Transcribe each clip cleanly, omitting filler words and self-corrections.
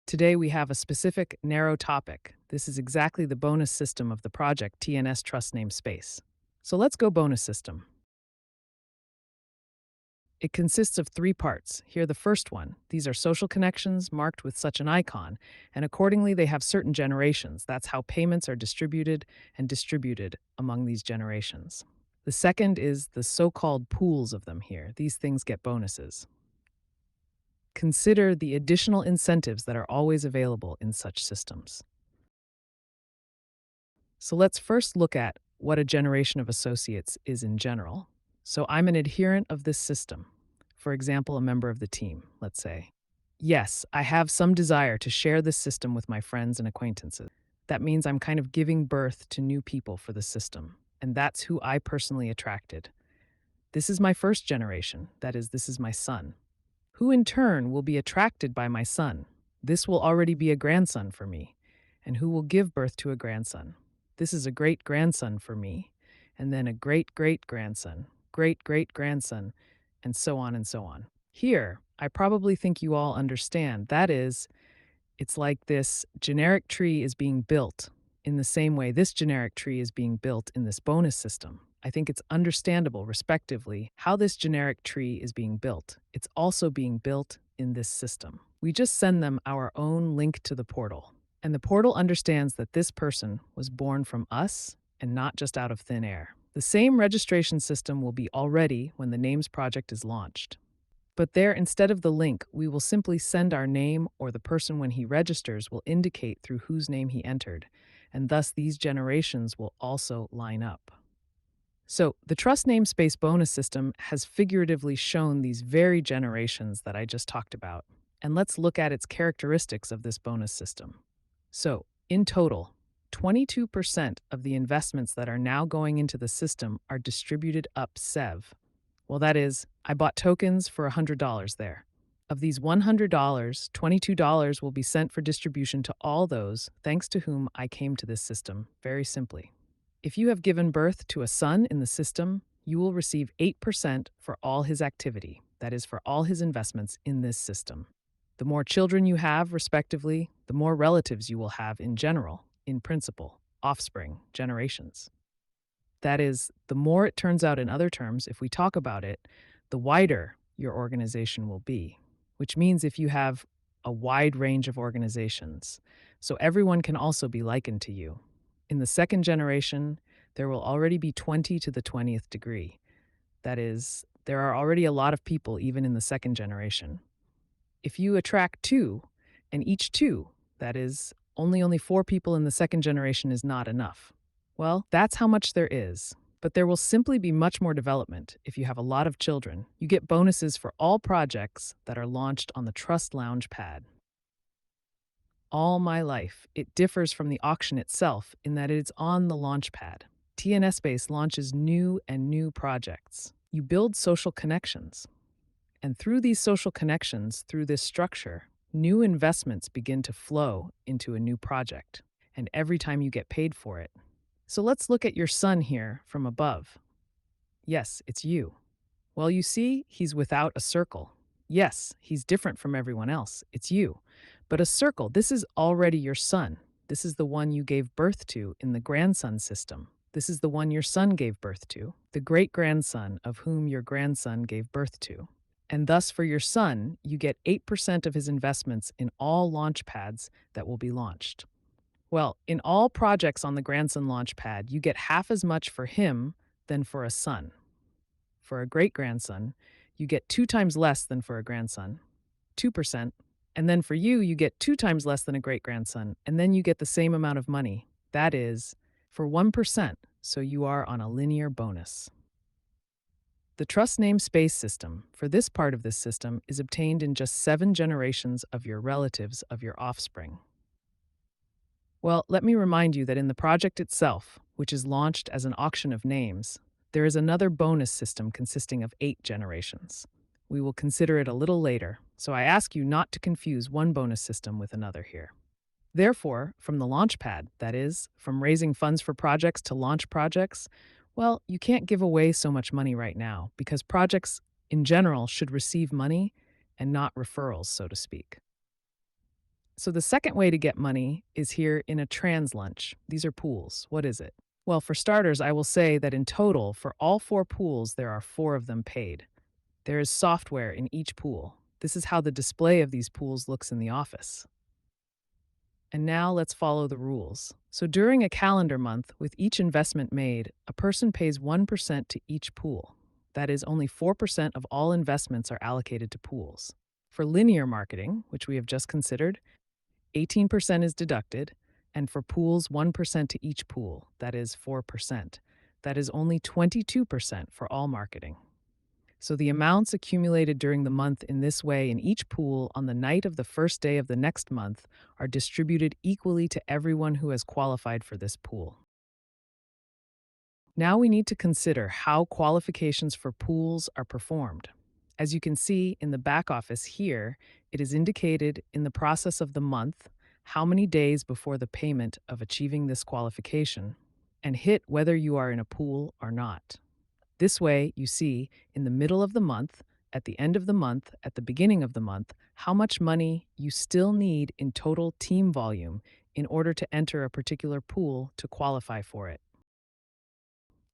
Today we have a specific, narrow topic. This is exactly the bonus system of the project TNS Trust Namespace. So let's go bonus system. It consists of three parts. Here, the first one. These are social connections marked with such an icon, and accordingly, they have certain generations. That's how payments are distributed and distributed among these generations. The second is the so called pools of them here. These things get bonuses. Consider the additional incentives that are always available in such systems. So let's first look at what a generation of associates is in general. So I'm an adherent of this system. For example, a member of the team, let's say. Yes, I have some desire to share this system with my friends and acquaintances. That means I'm kind of giving birth to new people for the system, and that's who I personally attracted. This is my first generation, that is, this is my son, who in turn will be attracted by my son. This will already be a grandson for me, and who will give birth to a grandson. This is a great grandson for me, and then a great great grandson, great great grandson, and so on and so on. Here, I probably think you all understand. That is, it's like this generic tree is being built in the same way this generic tree is being built in this bonus system. I think it's understandable, respectively, how this generic tree is being built. It's also being built in this system. We just send them our own link to the portal. And the portal understands that this person was born from us and not just out of thin air. The same registration system will be already when the Names project is launched. But there, instead of the link, we will simply send our name, or the person when he registers will indicate through whose name he entered, and thus these generations will also line up. So the Trust Namespace bonus system has figuratively shown these very generations that I just talked about. And let's look at its characteristics of this bonus system. So, in total, 22% of the investments that are now going into the system are distributed up SEV. Well, that is, I bought tokens for $100 there. Of these $100, $22 will be sent for distribution to all those thanks to whom I came to this system, very simply. If you have given birth to a son in the system, you will receive 8% for all his activity, that is, for all his investments in this system. The more children you have, respectively, the more relatives you will have in general, in principle, offspring, generations. That is, the more it turns out in other terms, if we talk about it, the wider your organization will be, which means if you have a wide range of organizations, so everyone can also be likened to you. In the second generation, there will already be 20 to the 20th degree. That is, there are already a lot of people even in the second generation. If you attract two, and each two, that is, only 4 people in the second generation is not enough. Well, that's how much there is. But there will simply be much more development if you have a lot of children. You get bonuses for all projects that are launched on the Trust launchpad. All my life, it differs from the auction itself in that it's on the launchpad. TNS Spase launches new and new projects. You build social connections. And through these social connections, through this structure, new investments begin to flow into a new project. And every time you get paid for it. So let's look at your son here from above. Yes, it's you. Well, you see, he's without a circle. Yes, he's different from everyone else. It's you. But a circle, this is already your son. This is the one you gave birth to in the grandson system. This is the one your son gave birth to, the great-grandson of whom your grandson gave birth to. And thus, for your son, you get 8% of his investments in all launch pads that will be launched. Well, in all projects on the grandson launchpad, you get half as much for him than for a son. For a great-grandson, you get 2 times less than for a grandson, 2%. And then for you, you get 2 times less than a great-grandson, and then you get the same amount of money. That is, for 1%, so you are on a linear bonus. The trust name space system, for this part of this system, is obtained in just 7 generations of your relatives of your offspring. Well, let me remind you that in the project itself, which is launched as an auction of names, there is another bonus system consisting of 8 generations. We will consider it a little later, so I ask you not to confuse one bonus system with another here. Therefore, from the launchpad, that is, from raising funds for projects to launch projects, well, you can't give away so much money right now because projects in general should receive money and not referrals, so to speak. So the second way to get money is here in a trans lunch. These are pools. What is it? Well, for starters, I will say that in total, for all four pools, there are four of them paid. There is software in each pool. This is how the display of these pools looks in the office. And now let's follow the rules. So during a calendar month, with each investment made, a person pays 1% to each pool. That is, only 4% of all investments are allocated to pools. For linear marketing, which we have just considered, 18% is deducted, and for pools, 1% to each pool, that is 4%. That is only 22% for all marketing. So the amounts accumulated during the month in this way in each pool on the night of the first day of the next month are distributed equally to everyone who has qualified for this pool. Now we need to consider how qualifications for pools are performed. As you can see in the back office here, it is indicated in the process of the month how many days before the payment of achieving this qualification and hit whether you are in a pool or not. This way, you see in the middle of the month, at the end of the month, at the beginning of the month, how much money you still need in total team volume in order to enter a particular pool to qualify for it.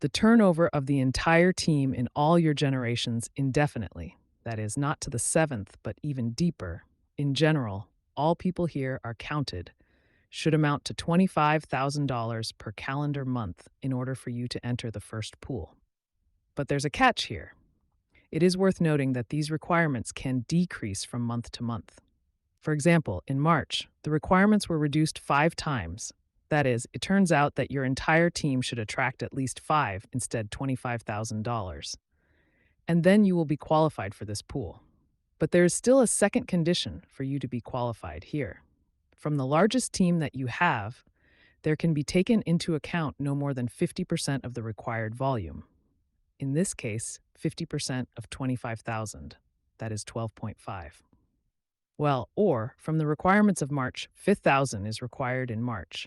The turnover of the entire team in all your generations indefinitely, that is, not to the seventh, but even deeper, in general, all people here are counted, should amount to $25,000 per calendar month in order for you to enter the first pool. But there's a catch here. It is worth noting that these requirements can decrease from month to month. For example, in March, the requirements were reduced 5 times. That is, it turns out that your entire team should attract at least 5 instead $25,000. And then you will be qualified for this pool. But there is still a second condition for you to be qualified here. From the largest team that you have, there can be taken into account no more than 50% of the required volume. In this case, 50% of 25,000, that is 12.5. Well, or from the requirements of March, 5,000 is required in March.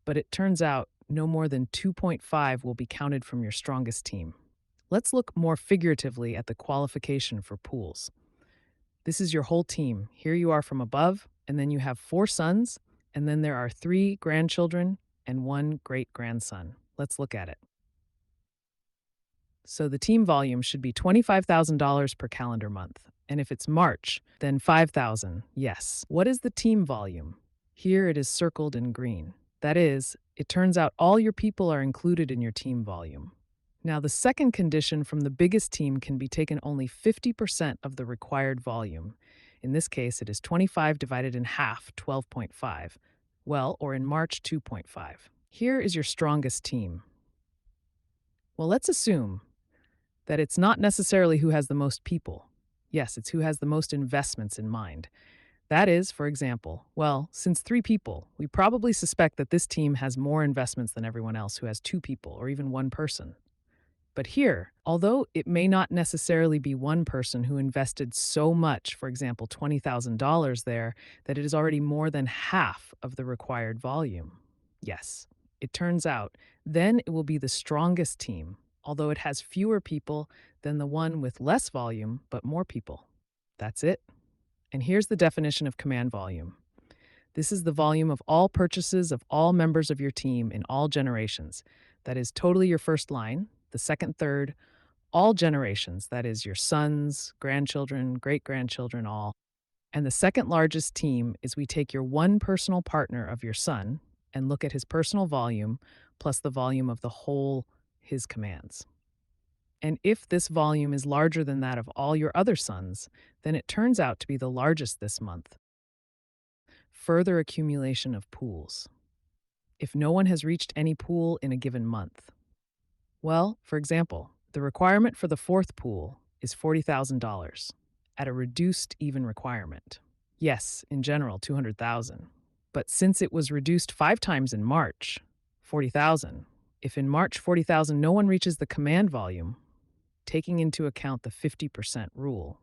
But it turns out no more than 2.5 will be counted from your strongest team. Let's look more figuratively at the qualification for pools. This is your whole team. Here you are from above, and then you have 4 sons, and then there are 3 grandchildren and 1 great-grandson. Let's look at it. So the team volume should be $25,000 per calendar month. And if it's March, then 5,000. Yes. What is the team volume? Here it is circled in green. That is, it turns out all your people are included in your team volume. Now, the second condition from the biggest team can be taken only 50% of the required volume. In this case, it is 25 divided in half, 12.5. Well, or in March, 2.5. Here is your strongest team. Well, let's assume that it's not necessarily who has the most people. Yes, it's who has the most investments in mind. That is, for example, well, since 3 people, we probably suspect that this team has more investments than everyone else who has 2 people or even 1 person. But here, although it may not necessarily be one person who invested so much, for example, $20,000 there, that it is already more than half of the required volume. Yes, it turns out, then it will be the strongest team, although it has fewer people than the one with less volume but more people. That's it. And here's the definition of command volume. This is the volume of all purchases of all members of your team in all generations. That is totally your first line, the second, third, all generations, that is your sons, grandchildren, great-grandchildren, all. And the second largest team is we take your one personal partner of your son and look at his personal volume plus the volume of the whole his commands. And if this volume is larger than that of all your other sons, then it turns out to be the largest this month. Further accumulation of pools. If no one has reached any pool in a given month. Well, for example, the requirement for the 4th pool is $40,000 at a reduced even requirement. Yes, in general, 200,000. But since it was reduced 5 times in March, 40,000. If in March 40,000 no one reaches the command volume, taking into account the 50% rule,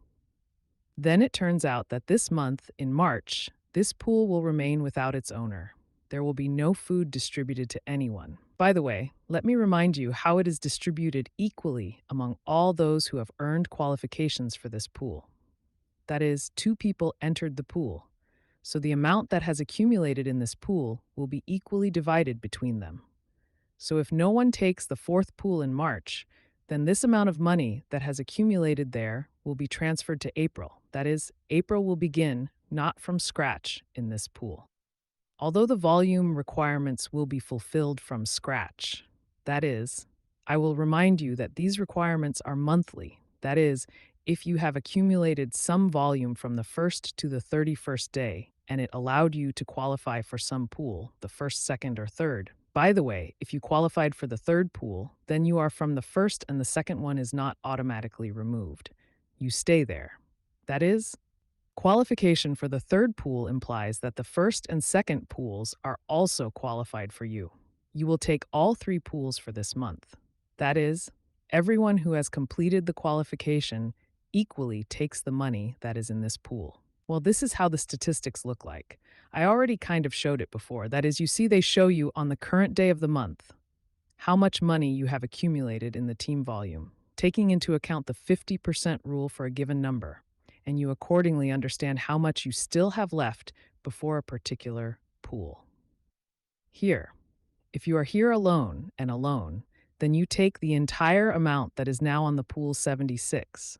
then it turns out that this month, in March, this pool will remain without its owner. There will be no food distributed to anyone. By the way, let me remind you how it is distributed equally among all those who have earned qualifications for this pool. That is, 2 people entered the pool. So the amount that has accumulated in this pool will be equally divided between them. So if no one takes the fourth pool in March, then this amount of money that has accumulated there will be transferred to April. That is, April will begin not from scratch in this pool. Although the volume requirements will be fulfilled from scratch, that is, I will remind you that these requirements are monthly. That is, if you have accumulated some volume from the 1st to the 31st day and it allowed you to qualify for some pool, the first, second, or third. By the way, if you qualified for the third pool, then you are from the first and the second one is not automatically removed. You stay there. That is, qualification for the third pool implies that the first and second pools are also qualified for you. You will take all three pools for this month. That is, everyone who has completed the qualification equally takes the money that is in this pool. Well, this is how the statistics look like. I already kind of showed it before. That is, you see, they show you on the current day of the month how much money you have accumulated in the team volume, taking into account the 50% rule for a given number, and you accordingly understand how much you still have left before a particular pool. Here, if you are here alone and alone, then you take the entire amount that is now on the pool 76.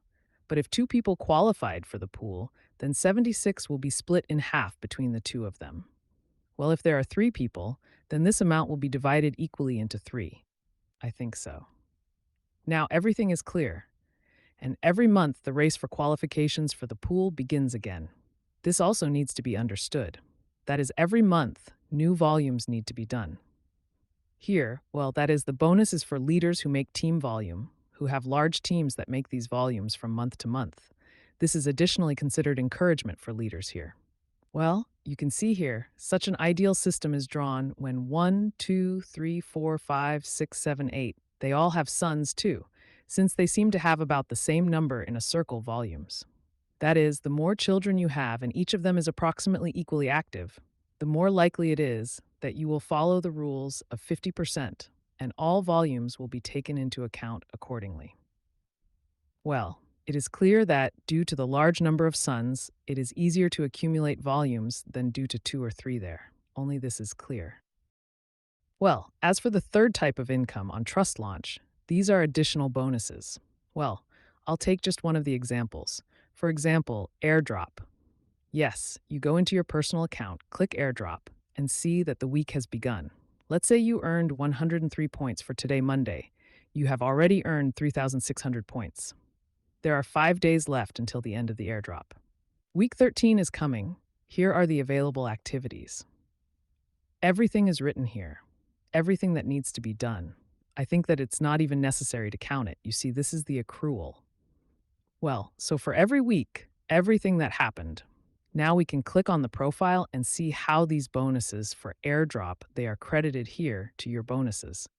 But if two people qualified for the pool, then 76 will be split in half between the two of them. Well, if there are three people, then this amount will be divided equally into three. I think so. Now everything is clear, and every month the race for qualifications for the pool begins again. This also needs to be understood. That is, every month, new volumes need to be done. Here, well, that is, the bonus is for leaders who make team volume, who have large teams that make these volumes from month to month. This is additionally considered encouragement for leaders here. Well, you can see here, such an ideal system is drawn when 1, 2, 3, 4, 5, 6, 7, 8, they all have sons too, since they seem to have about the same number in a circle volumes. That is, the more children you have and each of them is approximately equally active, the more likely it is that you will follow the rules of 50% and all volumes will be taken into account accordingly. Well, it is clear that, due to the large number of sons, it is easier to accumulate volumes than due to 2 or 3 there. Only this is clear. Well, as for the third type of income on Trust Launch, these are additional bonuses. Well, I'll take just one of the examples. For example, airdrop. Yes, you go into your personal account, click airdrop, and see that the week has begun. Let's say you earned 103 points for today, Monday. You have already earned 3,600 points. There are 5 days left until the end of the airdrop. Week 13 is coming. Here are the available activities. Everything is written here. Everything that needs to be done. I think that it's not even necessary to count it. You see, this is the accrual. Well, so for every week, everything that happened. Now we can click on the profile and see how these bonuses for airdrop, they are credited here to your bonuses.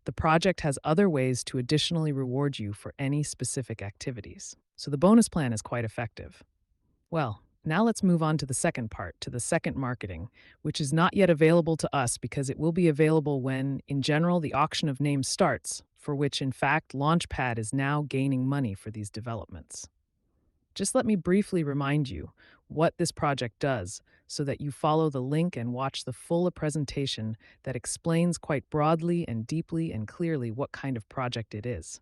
The project has other ways to additionally reward you for any specific activities. So the bonus plan is quite effective. Well, now let's move on to the second part, to the second marketing, which is not yet available to us because it will be available when, in general, the auction of names starts, for which, in fact, Launchpad is now gaining money for these developments. Just let me briefly remind you what this project does so that you follow the link and watch the full presentation that explains quite broadly and deeply and clearly what kind of project it is.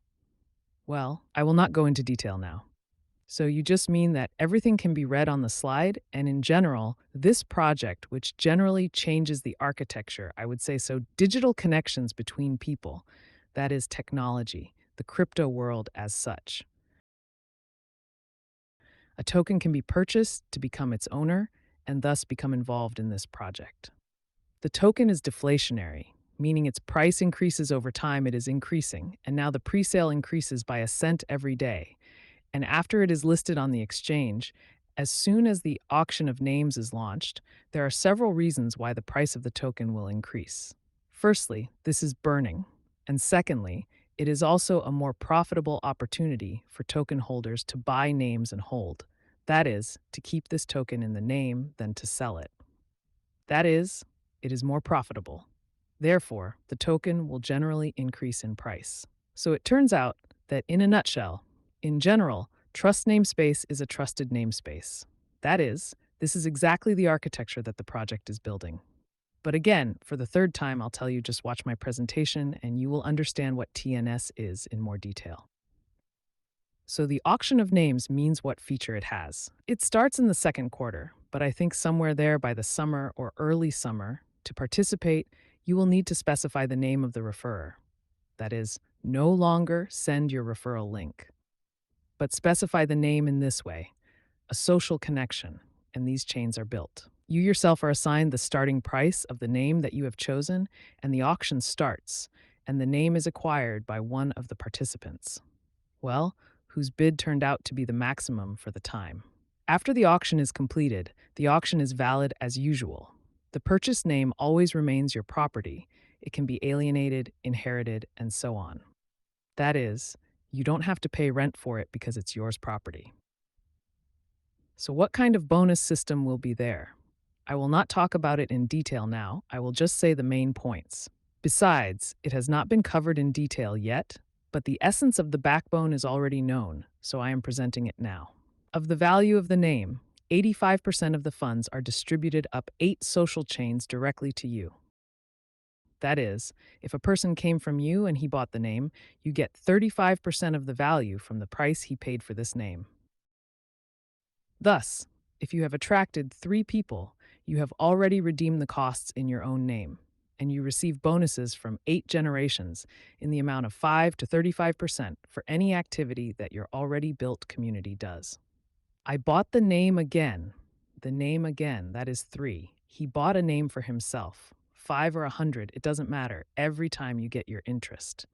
Well, I will not go into detail now. So you just mean that everything can be read on the slide, and in general, this project, which generally changes the architecture, I would say so, digital connections between people, that is technology, the crypto world as such. A token can be purchased to become its owner and thus become involved in this project. The token is deflationary, meaning its price increases over time, it is increasing, and now the presale increases by a cent every day. And after it is listed on the exchange, as soon as the auction of names is launched, there are several reasons why the price of the token will increase. Firstly, this is burning. And secondly, it is also a more profitable opportunity for token holders to buy names and hold. That is, to keep this token in the name than to sell it. That is, it is more profitable. Therefore, the token will generally increase in price. So it turns out that, in a nutshell, in general, trust namespace is a trusted namespace. That is, This is exactly the architecture that the project is building. But again, for the third time, I'll tell you just watch my presentation and you will understand what TNS is in more detail. So, the auction of names means what feature it has. It starts in the second quarter, but I think somewhere there by the summer or early summer, to participate, you will need to specify the name of the referrer. That is, no longer send your referral link, but specify the name in this way: a social connection, and these chains are built. You yourself are assigned the starting price of the name that you have chosen, and the auction starts, and the name is acquired by one of the participants. Well, whose bid turned out to be the maximum for the time. After the auction is completed, the auction is valid as usual. The purchased name always remains your property. It can be alienated, inherited, and so on. That is, you don't have to pay rent for it because it's yours property. So, what kind of bonus system will be there? I will not talk about it in detail now, I will just say the main points. Besides, it has not been covered in detail yet, but the essence of the backbone is already known, so I am presenting it now. Of the value of the name, 85% of the funds are distributed up 8 social chains directly to you. That is, if a person came from you and he bought the name, you get 35% of the value from the price he paid for this name. Thus, if you have attracted 3 people, you have already redeemed the costs in your own name, and you receive bonuses from 8 generations in the amount of 5 to 35% for any activity that your already built community does. I bought the name again. The name again, that is 3. He bought a name for himself. 5 or 100, it doesn't matter, every time you get your interest.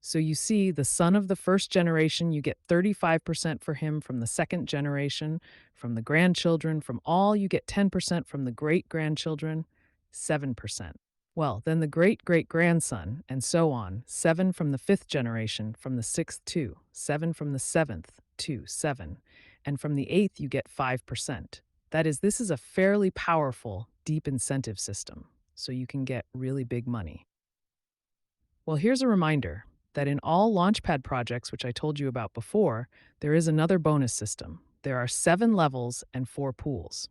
So you see, the son of the first generation, you get 35% for him from the second generation, from the grandchildren, from all, you get 10% from the great grandchildren, 7%. Well, then the great great grandson, and so on, 7 from the fifth generation, from the sixth, 2, 7 from the seventh, 2, 7, and from the eighth, you get 5%. That is, this is a fairly powerful, deep incentive system, so you can get really big money. Well, here's a reminder that in all Launchpad projects, which I told you about before, there is another bonus system. There are 7 levels and 4 pools.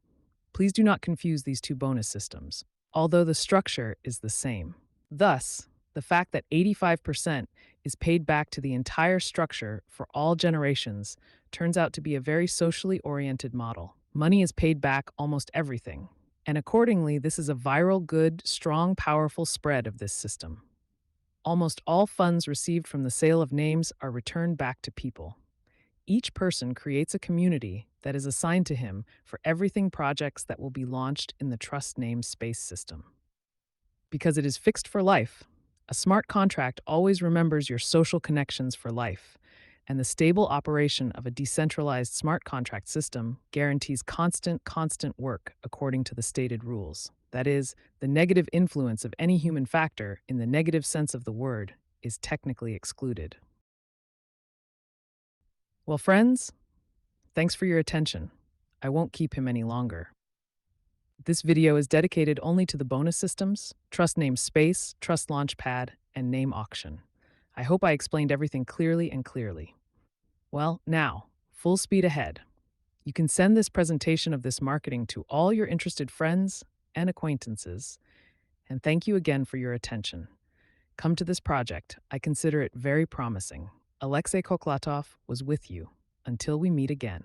Please do not confuse these two bonus systems, although the structure is the same. Thus, the fact that 85% is paid back to the entire structure for all generations turns out to be a very socially oriented model. Money is paid back almost everything, and accordingly, this is a viral, good, strong, powerful spread of this system. Almost all funds received from the sale of names are returned back to people. Each person creates a community that is assigned to him for everything projects that will be launched in the trust namespace system. Because it is fixed for life, a smart contract always remembers your social connections for life, and the stable operation of a decentralized smart contract system guarantees constant work according to the stated rules. That is, the negative influence of any human factor, in the negative sense of the word, is technically excluded. Well, friends, thanks for your attention. I won't keep him any longer. This video is dedicated only to the bonus systems, trust name Spase, trust launchpad, and name auction. I hope I explained everything clearly. Well, now, full speed ahead. You can send this presentation of this marketing to all your interested friends and acquaintances. And thank you again for your attention. Come to this project. I consider it very promising. Alexei Hohlatov was with you. Until we meet again.